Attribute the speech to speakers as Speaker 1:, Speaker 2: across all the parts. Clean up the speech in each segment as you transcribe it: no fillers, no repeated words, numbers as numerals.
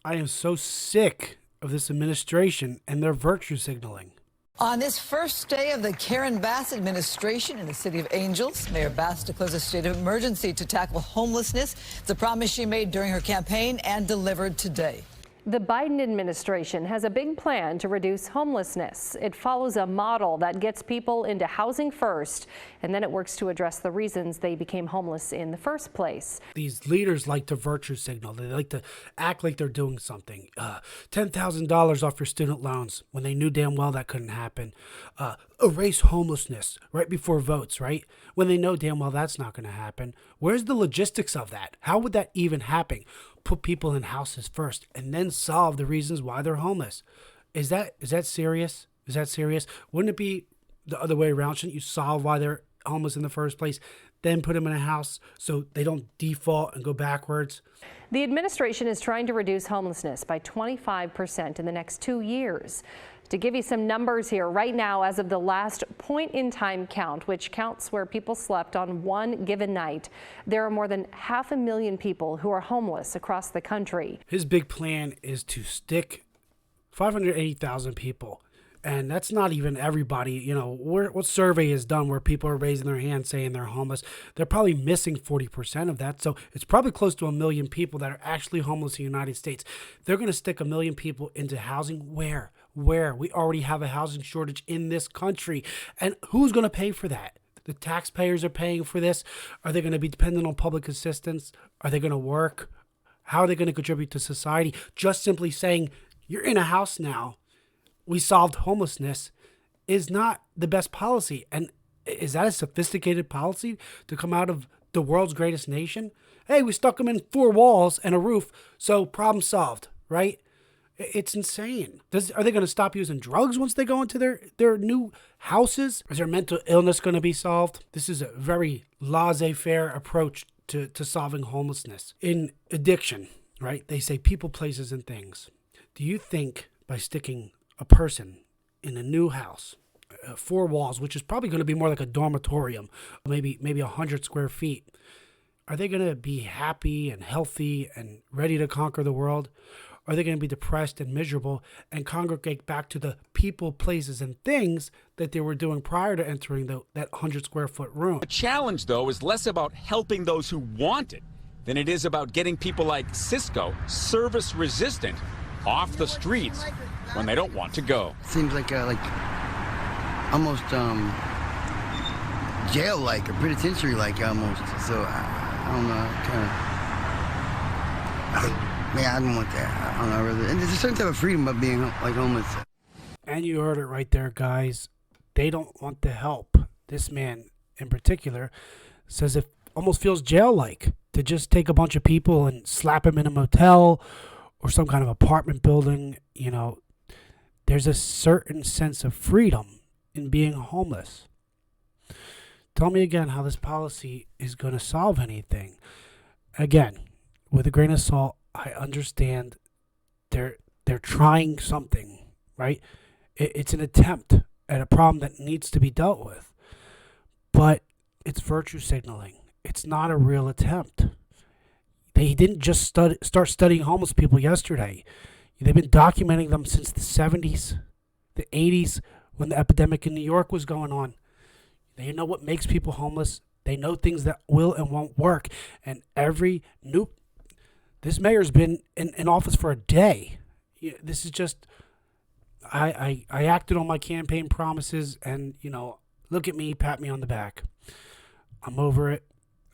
Speaker 1: I am so sick of this administration and their virtue signaling.
Speaker 2: On this first day of the Karen Bass administration in the city of Angels, Mayor Bass declares a state of emergency to tackle homelessness. It's a promise she made during her campaign and delivered today.
Speaker 3: The Biden administration has a big plan to reduce homelessness. It follows a model that gets people into housing first, and then it works to address the reasons they became homeless in the first place.
Speaker 1: These leaders like to virtue signal. They like to act like they're doing something. $10,000 off your student loans when they knew damn well that couldn't happen. Erase homelessness right before votes, right? When they know damn well that's not going to happen. Where's the logistics of that? How would that even happen? Put people in houses first and then solve the reasons why they're homeless. Is that serious? Is that serious? Wouldn't it be the other way around? Shouldn't you solve why they're homeless in the first place, then put them in a house so they don't default and go backwards?
Speaker 3: The administration is trying to reduce homelessness by 25% in the next 2 years. To give you some numbers here, right now, as of the last point-in-time count, which counts where people slept on one given night, there are more than 500,000 people who are homeless across the country.
Speaker 1: His big plan is to stick 580,000 people. And that's not even everybody. You know, what survey is done where people are raising their hands saying they're homeless? They're probably missing 40% of that. So it's probably close to 1 million people that are actually homeless in the United States. They're going to stick 1 million people into housing. Where? We already have a housing shortage in this country. And who's going to pay for that? The taxpayers are paying for this. Are they going to be dependent on public assistance? Are they going to work? How are they going to contribute to society? Just simply saying, you're in a house now, we solved homelessness, is not the best policy. And is that a sophisticated policy to come out of the world's greatest nation? Hey, we stuck them in 4 walls and a roof, so problem solved, right? It's insane. Are they going to stop using drugs once they go into their new houses? Is their mental illness going to be solved? This is a very laissez-faire approach to solving homelessness. In addiction, right, they say people, places, and things. Do you think by sticking a person in a new house, 4 walls, which is probably going to be more like a dormitorium, maybe 100 square feet, are they going to be happy and healthy and ready to conquer the world? Are they going to be depressed and miserable and congregate back to the people, places, and things that they were doing prior to entering that 100 square foot room?
Speaker 4: The challenge, though, is less about helping those who want it than it is about getting people like Cisco, service resistant, off the streets when they don't want to go.
Speaker 5: Seems like almost jail-like or penitentiary-like almost. So I don't know, kind of. Yeah, I don't want that. I don't know, really. And there's a certain type of freedom about being like homeless.
Speaker 1: And you heard it right there, guys. They don't want the help. This man in particular says it almost feels jail-like to just take a bunch of people and slap them in a motel or some kind of apartment building. You know, there's a certain sense of freedom in being homeless. Tell me again how this policy is going to solve anything. Again, with a grain of salt, I understand they're trying something, right? It's an attempt at a problem that needs to be dealt with. But it's virtue signaling. It's not a real attempt. They didn't just start studying homeless people yesterday. They've been documenting them since the 70s, the 80s, when the epidemic in New York was going on. They know what makes people homeless. They know things that will and won't work. And this mayor's been in office for a day. This is just, I acted on my campaign promises and, look at me, pat me on the back. I'm over it.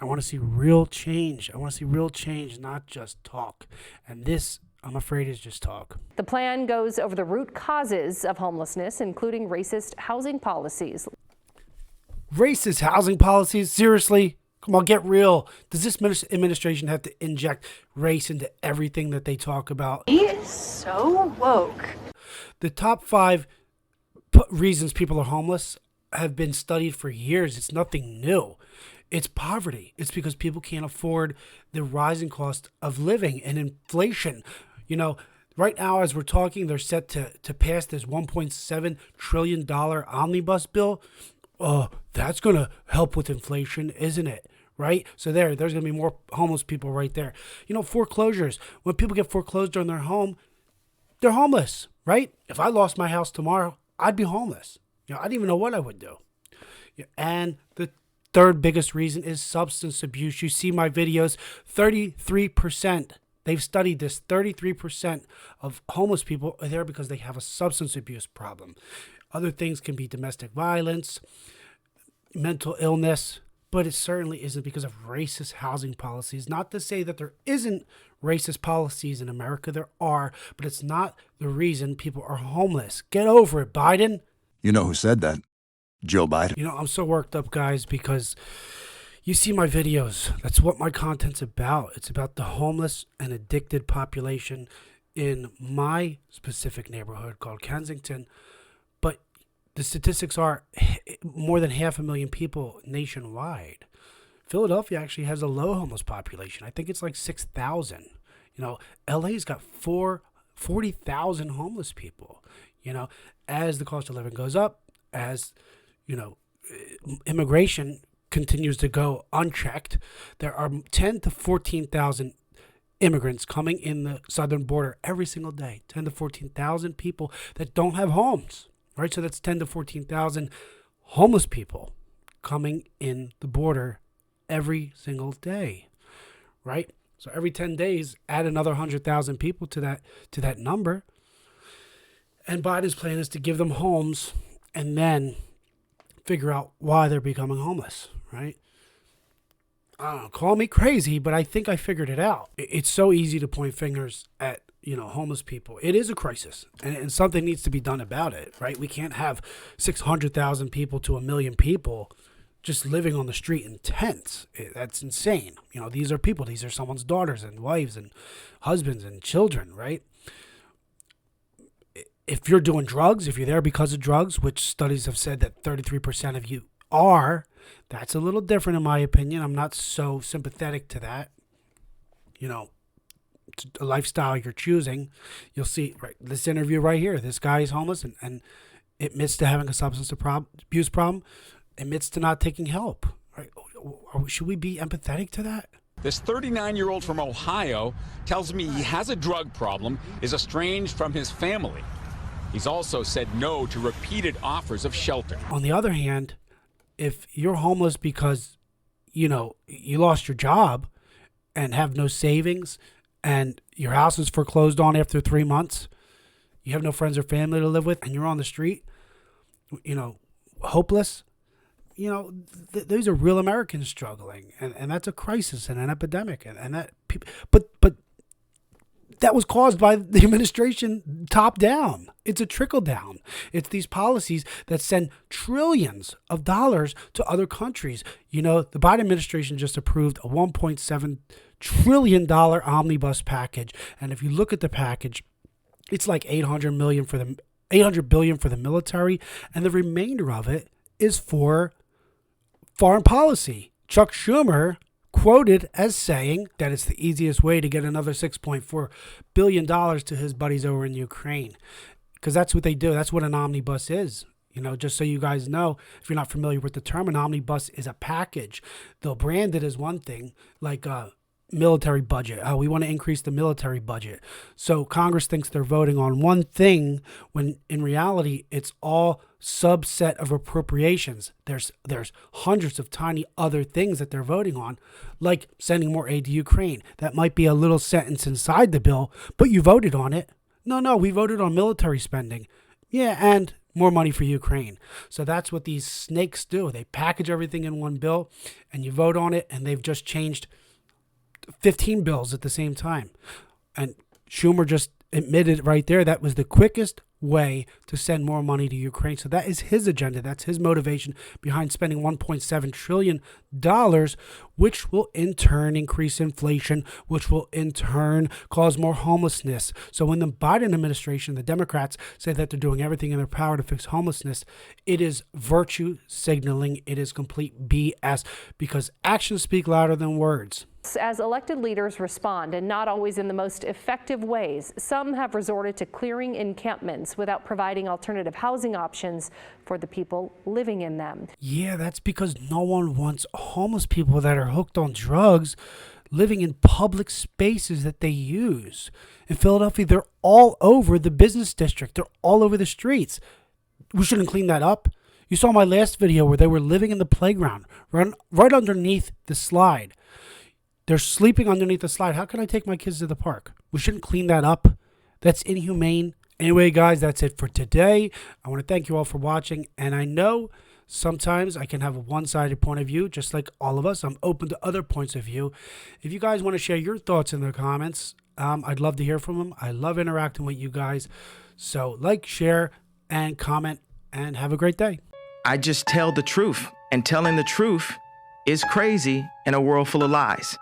Speaker 1: I want to see real change. I want to see real change, not just talk. And this, I'm afraid, is just talk.
Speaker 3: The plan goes over the root causes of homelessness, including racist housing policies.
Speaker 1: Racist housing policies? Seriously? Come on, get real. Does this administration have to inject race into everything that they talk about?
Speaker 6: He is so woke.
Speaker 1: The top 5 reasons people are homeless have been studied for years. It's nothing new. It's poverty. It's because people can't afford the rising cost of living and inflation. Right now as we're talking, they're set to pass this $1.7 trillion omnibus bill. Oh, that's going to help with inflation, isn't it? right? So there's going to be more homeless people right there. You know, foreclosures. When people get foreclosed on their home, they're homeless, right? If I lost my house tomorrow, I'd be homeless. You know, I don't even know what I would do. And the third biggest reason is substance abuse. You see my videos, 33%. They've studied this. 33% of homeless people are there because they have a substance abuse problem. Other things can be domestic violence, mental illness, but it certainly isn't because of racist housing policies. Not to say that there isn't racist policies in America. There are, but it's not the reason people are homeless. Get over it, Biden.
Speaker 7: You know who said that? Joe Biden.
Speaker 1: You know, I'm so worked up, guys, because you see my videos. That's what my content's about. It's about the homeless and addicted population in my specific neighborhood called Kensington. But the statistics are more than 500,000 people nationwide. Philadelphia actually has a low homeless population. I think it's like 6,000. You know, LA's got 40,000 homeless people. You know, as the cost of living goes up, as, you know, immigration continues to go unchecked, there are 10 to 14,000 immigrants coming in the southern border every single day. 10 to 14,000 people that don't have homes, right? So that's 10 to 14,000 homeless people coming in the border every single day, right? So every 10 days, add another 100,000 people to that number. And Biden's plan is to give them homes and then figure out why they're becoming homeless, right? I don't know, call me crazy, but I think I figured it out. It's so easy to point fingers at, you know, homeless people. It is a crisis, and something needs to be done about it, right? We can't have 600,000 people to 1 million people just living on the street in tents. That's insane. You know, these are people. These are someone's daughters and wives and husbands and children, right? If you're doing drugs, if you're there because of drugs, which studies have said that 33% of you are, that's a little different in my opinion. I'm not so sympathetic to that. You know, it's a lifestyle you're choosing. You'll see, right, this interview right here, this guy is homeless and admits to having a substance abuse problem, admits to not taking help. Right? Should we be empathetic to that?
Speaker 4: This 39-year-old from Ohio tells me he has a drug problem, is estranged from his family. He's also said no to repeated offers of shelter.
Speaker 1: On the other hand, if you're homeless because, you know, you lost your job and have no savings and your house is foreclosed on after 3 months, you have no friends or family to live with, and you're on the street, you know, hopeless, you know, those are real Americans struggling. And that's a crisis and an epidemic. And that people, but that was caused by the administration top down. It's a trickle down. It's these policies that send trillions of dollars to other countries. You know, the Biden administration just approved a $1.7 trillion omnibus package. And if you look at the package, it's like $800 billion for the military, and the remainder of it is for foreign policy. Chuck Schumer quoted as saying that it's the easiest way to get another $6.4 billion to his buddies over in Ukraine. Because that's what they do. That's what an omnibus is. You know, just so you guys know, if you're not familiar with the term, an omnibus is a package. They'll brand it as one thing, like a military budget. Oh, we want to increase the military budget. So Congress thinks they're voting on one thing when in reality, it's all subset of appropriations. There's hundreds of tiny other things that they're voting on, like sending more aid to Ukraine. That might be a little sentence inside the bill, but you voted on it. No, we voted on military spending. Yeah, and more money for Ukraine. So that's what these snakes do. They package everything in one bill and you vote on it, and they've just changed 15 bills at the same time. And Schumer just admitted right there that was the quickest way to send more money to Ukraine. So that is his agenda. That's his motivation behind spending $1.7 trillion, which will in turn increase inflation, which will in turn cause more homelessness. So when the Biden administration, the Democrats, say that they're doing everything in their power to fix homelessness, it is virtue signaling. It is complete BS because actions speak louder than words.
Speaker 3: As elected leaders respond, and not always in the most effective ways, some have resorted to clearing encampments without providing alternative housing options for the people living in them.
Speaker 1: Yeah, that's because no one wants homeless people that are hooked on drugs living in public spaces that they use. In Philadelphia, they're all over the business district. They're all over the streets. We shouldn't clean that up. You saw my last video where they were living in the playground, right underneath the slide. They're sleeping underneath the slide. How can I take my kids to the park? We shouldn't clean that up. That's inhumane. Anyway, guys, that's it for today. I want to thank you all for watching. And I know sometimes I can have a one-sided point of view, just like all of us. I'm open to other points of view. If you guys want to share your thoughts in the comments, I'd love to hear from them. I love interacting with you guys. So like, share, and comment, and have a great day.
Speaker 8: I just tell the truth, and telling the truth is crazy in a world full of lies.